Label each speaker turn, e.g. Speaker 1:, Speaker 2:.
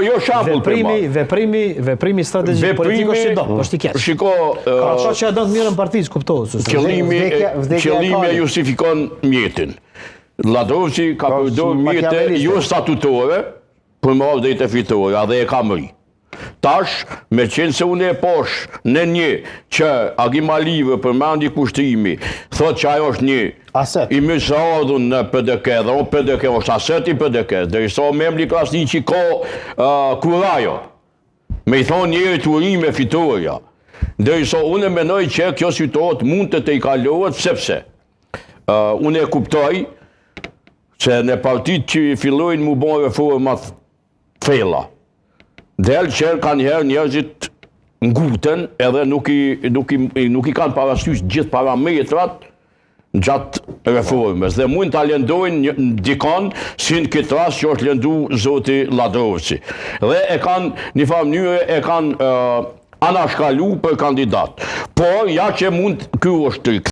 Speaker 1: jo shambull për ma.
Speaker 2: Veprimi strategjik politik është i do, është i keq.
Speaker 1: Shiko...
Speaker 2: Ka qa që e do të mirën partisë, kuptohet.
Speaker 1: Qëllimi justifikon mjetin. Ladrovci ka përdor mjete jo statutore, për më avë drejtë fitore, a dhe e ka mëri. Tash, me qenë se unë e posh në një që Agim Alive për mandi kushtrimi, thot që ajo është një i mësardhun në PDK, dhe o PDK është aset i PDK, dhe i so membri klasni që ko kurajo, me i thonë njëri të urime fitoria. Dhe i so unë e menoj që kjo situatë mund të i kalohet, sepse unë e kuptoj që në partit që fillojnë mu bon reformat fella, del që ka njëherë njerëzit nguten edhe nuk i kanë parasysh gjithë parametrat gjatë reformës dhe mund të lëndojnë dikon si në këtë rast që është lëndu zoti Ladrovci. Dhe e kanë një farë mënyrë e kanë anashkalu për kandidat. Por ja që mund ky është